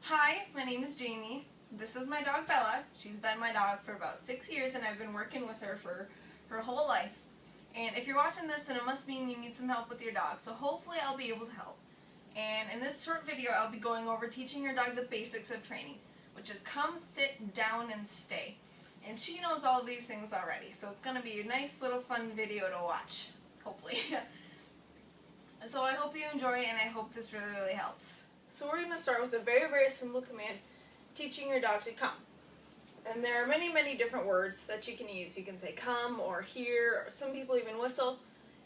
Hi, my name is Jamie. This is my dog Bella. She's been my dog for about 6 years and I've been working with her for her whole life. And if you're watching this, then it must mean you need some help with your dog. So hopefully I'll be able to help. And in this short video, I'll be going over teaching your dog the basics of training, which is come, sit, down, and stay. And she knows all of these things already, so it's going to be a nice little fun video to watch, hopefully. So I hope you enjoy and I hope this really helps. So we're going to start with a very simple command, teaching your dog to come. And there are many different words that you can use. You can say come or here, or some people even whistle.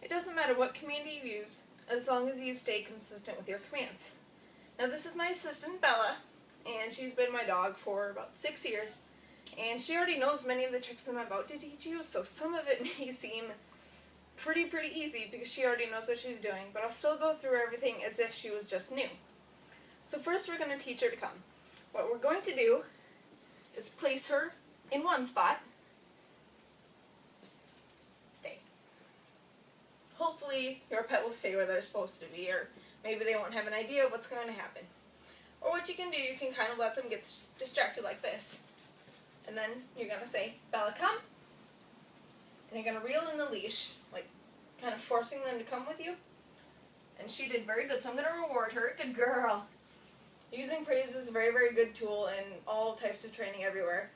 It doesn't matter what command you use, as long as you stay consistent with your commands. Now this is my assistant Bella, and she's been my dog for about 6 years. And she already knows many of the tricks I'm about to teach you, so some of it may seem pretty easy because she already knows what she's doing, but I'll still go through everything as if she was just new. So first we're going to teach her to come. What we're going to do is place her in one spot. Stay. Hopefully your pet will stay where they're supposed to be, or maybe they won't have an idea of what's going to happen. Or what you can do, you can kind of let them get distracted like this. And then you're going to say, Bella, come. And you're going to reel in the leash, like kind of forcing them to come with you. And she did very good, so I'm going to reward her. Good girl. Using praise is a very good tool in all types of training everywhere.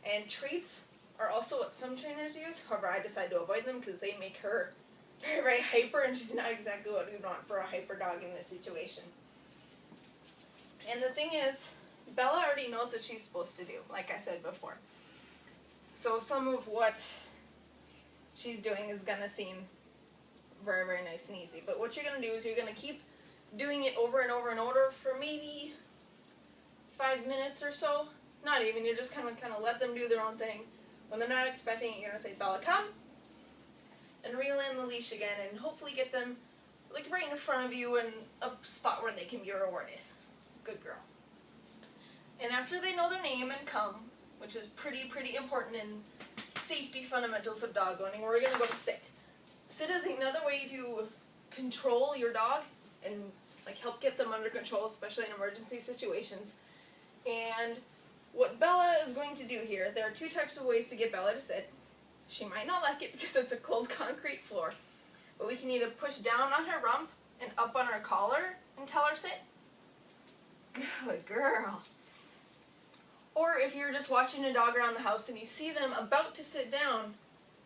And treats are also what some trainers use. However, I decide to avoid them because they make her very hyper, and she's not exactly what we want for a hyper dog in this situation. And the thing is, Bella already knows what she's supposed to do, like I said before. So some of what she's doing is going to seem very nice and easy. But what you're going to do is you're going to keep doing it over and over for maybe 5 minutes or so. Not even, you're just kind of let them do their own thing. When they're not expecting it, you're going to say, Bella, come. And reel in the leash again and hopefully get them like right in front of you in a spot where they can be rewarded. Good girl. And after they know their name and come, which is pretty important in safety fundamentals of dog owning, we're going to go to sit. Sit is another way to control your dog and like help get them under control, especially in emergency situations. And what Bella is going to do here, there are 2 types of ways to get Bella to sit. She might not like it because it's a cold concrete floor, but we can either push down on her rump and up on her collar and tell her sit. Good girl. Or if you're just watching a dog around the house and you see them about to sit down,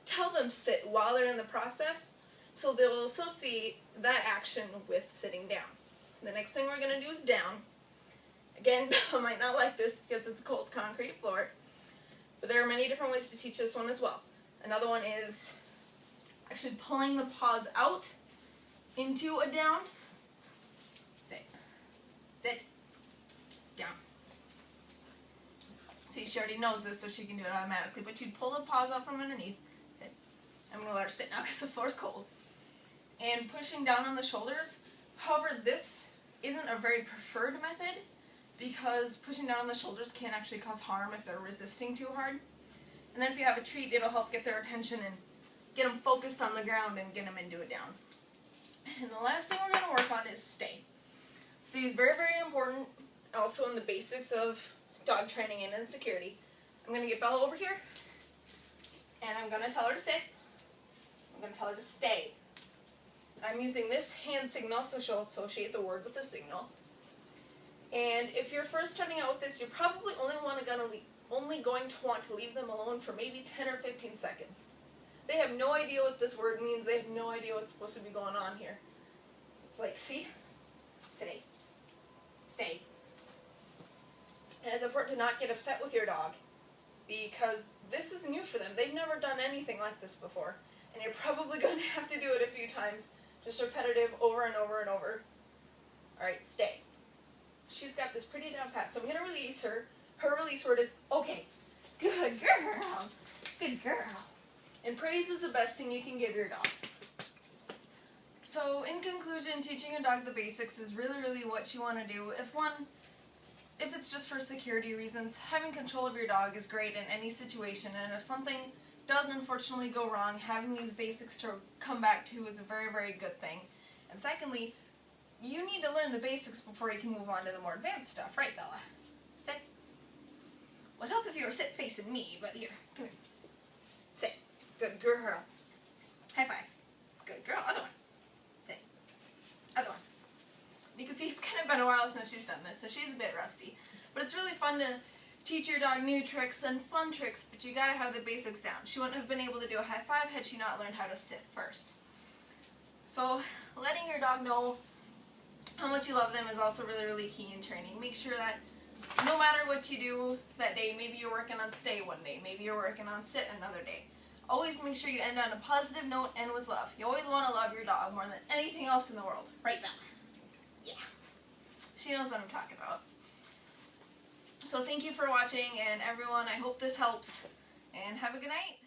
tell them sit while they're in the process, so they'll associate that action with sitting down. The next thing we're going to do is down. Again, Bella might not like this because it's a cold concrete floor, but there are many different ways to teach this one as well. Another one is actually pulling the paws out into a down. Sit. Sit. Down. See, she already knows this, so she can do it automatically, but you'd pull the paws out from underneath. Sit. I'm going to let her sit now because the floor's cold. And pushing down on the shoulders. However, this isn't a very preferred method because pushing down on the shoulders can actually cause harm if they're resisting too hard. And then if you have a treat, it'll help get their attention and get them focused on the ground and get them into a down. And the last thing we're going to work on is stay. Stay is very important, also in the basics of dog training and in security. I'm going to get Bella over here, and I'm going to tell her to sit. I'm going to tell her to stay. I'm using this hand signal, so she'll associate the word with the signal. And if you're first starting out with this, you're probably only going to want to leave them alone for maybe 10 or 15 seconds. They have no idea what this word means. They have no idea what's supposed to be going on here. It's like, see? Stay. Stay. And it's important to not get upset with your dog because this is new for them. They've never done anything like this before. And you're probably going to have to do it a few times, just repetitive over and over. Alright, stay. She's got this pretty down pat, so I'm going to release her. Her release word is, okay. Good girl. Good girl. And praise is the best thing you can give your dog. So in conclusion, teaching your dog the basics is really what you want to do. If it's just for security reasons, having control of your dog is great in any situation, and if something does unfortunately go wrong, having these basics to come back to is a very good thing. And secondly, you need to learn the basics before you can move on to the more advanced stuff, right, Bella? Sit. Would help if you were sit facing me, but here, come here. Sit. Good girl. High five. Good girl. Other one. Sit. Other one. You can see it's kind of been a while since she's done this, so she's a bit rusty. But it's really fun to teach your dog new tricks and fun tricks, but you gotta have the basics down. She wouldn't have been able to do a high five had she not learned how to sit first. So letting your dog know how much you love them is also really, really key in training. Make sure that no matter what you do that day, maybe you're working on stay one day, maybe you're working on sit another day, always make sure you end on a positive note and with love. You always want to love your dog more than anything else in the world. Right, Bella? Yeah. She knows what I'm talking about. So thank you for watching, and everyone, I hope this helps, and have a good night.